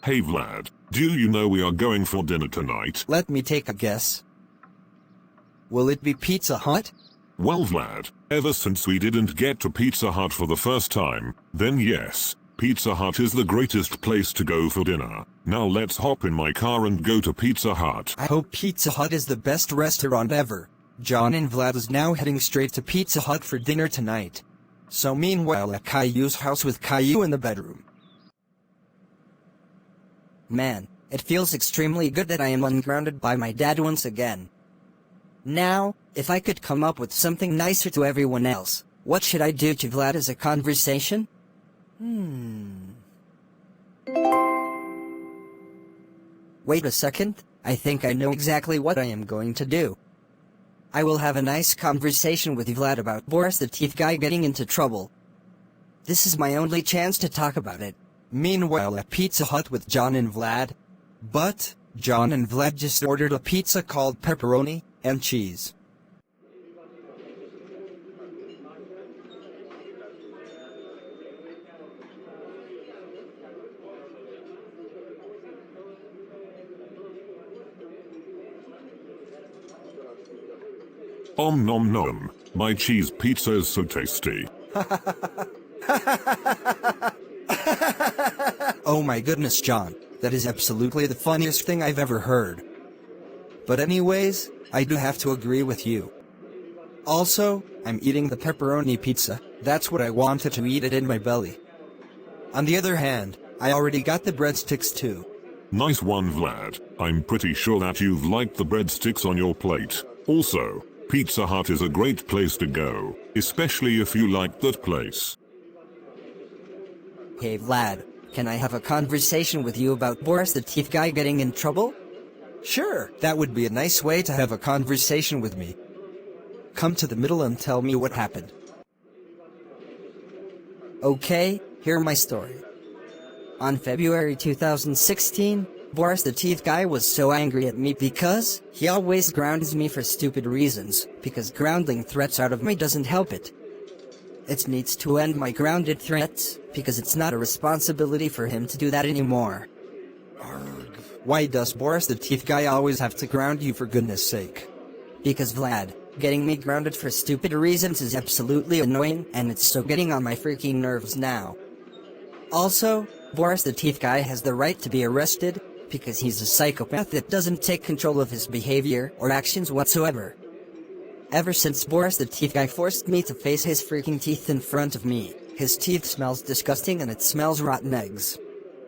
Hey Vlad, do you know we are going for dinner tonight? Let me take a guess. Will it be Pizza Hut? Well Vlad, ever since we didn't get to Pizza Hut for the first time, then yes, Pizza Hut is the greatest place to go for dinner. Now let's hop in my car and go to Pizza Hut. I hope Pizza Hut is the best restaurant ever. John and Vlad is now heading straight to Pizza Hut for dinner tonight. So meanwhile at Caillou's house with Caillou in the bedroom. Man, it feels extremely good that I am ungrounded by my dad once again. Now, if I could come up with something nicer to everyone else, what should I do to Vlad as a conversation? Wait a second, I think I know exactly what I am going to do. I will have a nice conversation with Vlad about Boris the Teeth Guy getting into trouble. This is my only chance to talk about it. Meanwhile at Pizza Hut with John and Vlad. But, John and Vlad just ordered a pizza called pepperoni and cheese. Nom nom, my cheese pizza is so tasty. Oh my goodness, John, that is absolutely the funniest thing I've ever heard. But anyways, I do have to agree with you. Also, I'm eating the pepperoni pizza, that's what I wanted to eat it in my belly. On the other hand, I already got the breadsticks too. Nice one Vlad, I'm pretty sure that you've liked the breadsticks on your plate. Also, Pizza Hut is a great place to go, especially if you like that place. Hey Vlad, can I have a conversation with you about Boris the Teeth Guy getting in trouble? Sure, that would be a nice way to have a conversation with me. Come to the middle and tell me what happened. Okay, hear my story. On February 2016, Boris the Teeth Guy was so angry at me because he always grounds me for stupid reasons, because grounding threats out of me doesn't help it. It needs to end my grounded threats, because it's not a responsibility for him to do that anymore. Arg. Why does Boris the Teeth Guy always have to ground you for goodness sake? Because Vlad, getting me grounded for stupid reasons is absolutely annoying, and it's so getting on my freaking nerves now. Also, Boris the Teeth Guy has the right to be arrested, because he's a psychopath that doesn't take control of his behavior or actions whatsoever. Ever since Boris the Teeth Guy forced me to face his freaking teeth in front of me, his teeth smells disgusting and it smells rotten eggs.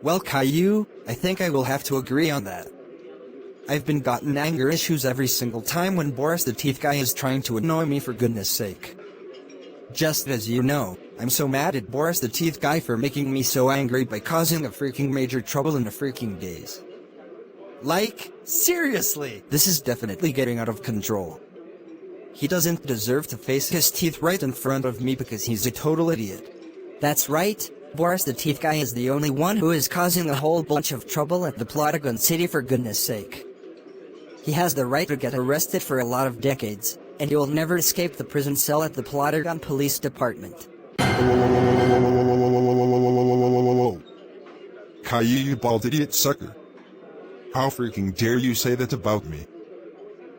Well Caillou, I think I will have to agree on that. I've been gotten anger issues every single time when Boris the Teeth Guy is trying to annoy me for goodness sake. Just as you know, I'm so mad at Boris the Teeth Guy for making me so angry by causing a freaking major trouble in the freaking days. Like, seriously, this is definitely getting out of control. He doesn't deserve to face his teeth right in front of me because he's a total idiot. That's right, Boris the Teeth Guy is the only one who is causing a whole bunch of trouble at the Plotagon City for goodness sake. He has the right to get arrested for a lot of decades, and he will never escape the prison cell at the Plotagon Police Department. Caillou, you bald idiot sucker. How freaking dare you say that about me?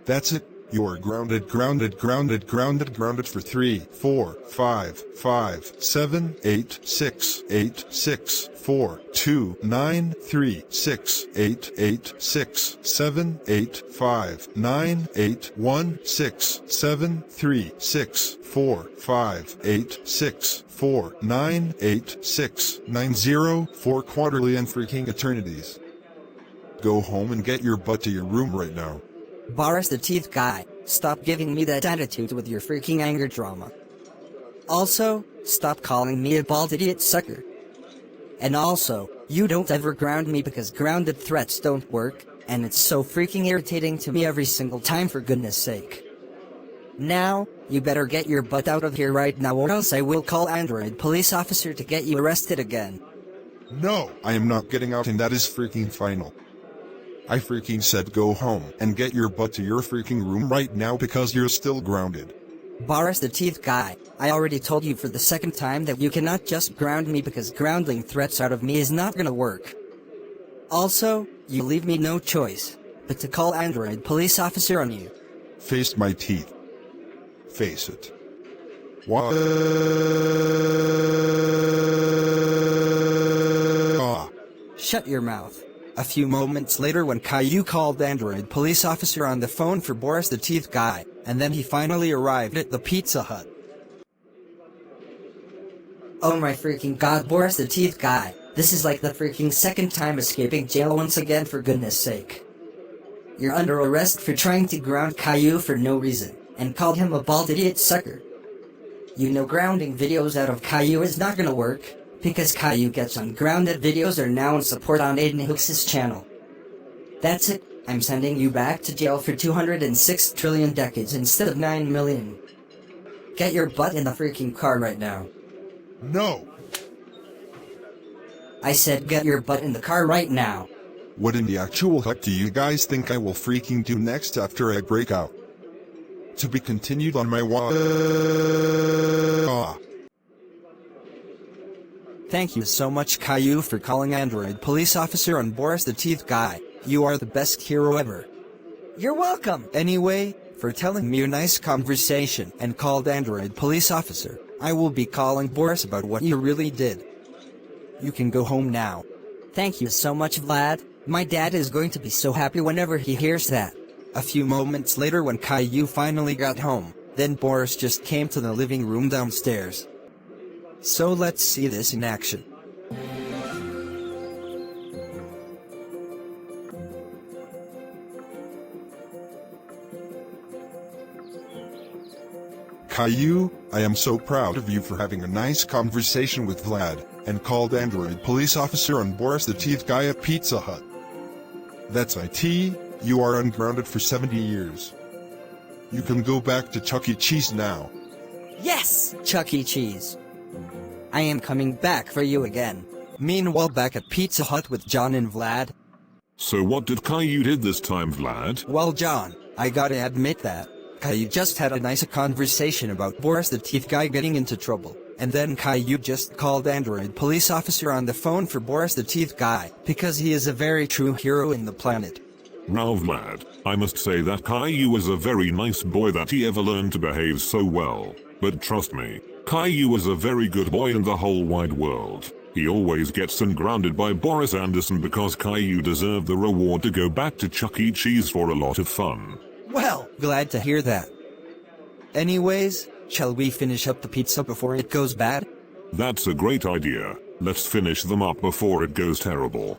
That's it, you're grounded for 3, 4, 5, 7, 8, 6, 8, 6, 4, 2, 9, 3, 6, 8, 8, 6, 7, 8, 5, 9, 8, 1, 6, 7, 3, 6, 4, 5, 8, 6, 4, 9, 8, 6, 9, 0, 4 quarterly and freaking eternities. Go home and get your butt to your room right now. Boris the Teeth Guy, stop giving me that attitude with your freaking anger drama. Also, stop calling me a bald idiot sucker. And also, you don't ever ground me because grounded threats don't work, and it's so freaking irritating to me every single time for goodness sake. Now, you better get your butt out of here right now or else I will call Android police officer to get you arrested again. No, I am not getting out and that is freaking final. I freaking said go home and get your butt to your freaking room right now because you're still grounded. Boris the Teeth Guy, I already told you for the second time that you cannot just ground me because grounding threats out of me is not gonna work. Also, you leave me no choice but to call Android police officer on you. Face my teeth. Face it. Why? Shut your mouth. A few moments later when Caillou called Android police officer on the phone for Boris the Teeth Guy, and then he finally arrived at the Pizza Hut. Oh my freaking god, Boris the Teeth Guy. This is like the freaking second time escaping jail once again, for goodness sake. You're under arrest for trying to ground Caillou for no reason, and called him a bald idiot sucker. You know grounding videos out of Caillou is not gonna work, because Caillou gets ungrounded videos are now in support on Aiden Hooks' channel. That's it, I'm sending you back to jail for 206 trillion decades instead of 9 million. Get your butt in the freaking car right now. No! I said get your butt in the car right now. What in the actual heck do you guys think I will freaking do next after I break out? To be continued on my Thank you so much, Caillou, for calling Android police officer on Boris the Teeth Guy. You are the best hero ever. You're welcome. Anyway, for telling me a nice conversation and called Android police officer, I will be calling Boris about what you really did. You can go home now. Thank you so much, Vlad. My dad is going to be so happy whenever he hears that. A few moments later when Caillou finally got home, then Boris just came to the living room downstairs. So let's see this in action. Caillou, I am so proud of you for having a nice conversation with Vlad, and called Android police officer on Boris the Teeth Guy at Pizza Hut. That's it, you are ungrounded for 70 years. You can go back to Chuck E. Cheese now. Yes, Chuck E. Cheese. I am coming back for you again. Meanwhile, back at Pizza Hut with John and Vlad. So what did Caillou did this time, Vlad? Well, John, I gotta admit that Caillou just had a nice conversation about Boris the Teeth Guy getting into trouble, and then Caillou just called Android police officer on the phone for Boris the Teeth Guy, because he is a very true hero in the planet. Now Vlad, I must say that Caillou is a very nice boy that he ever learned to behave so well, but trust me, Caillou is a very good boy in the whole wide world. He always gets ungrounded by Boris Anderson because Caillou deserved the reward to go back to Chuck E. Cheese for a lot of fun. Well, glad to hear that. Anyways, shall we finish up the pizza before it goes bad? That's a great idea. Let's finish them up before it goes terrible.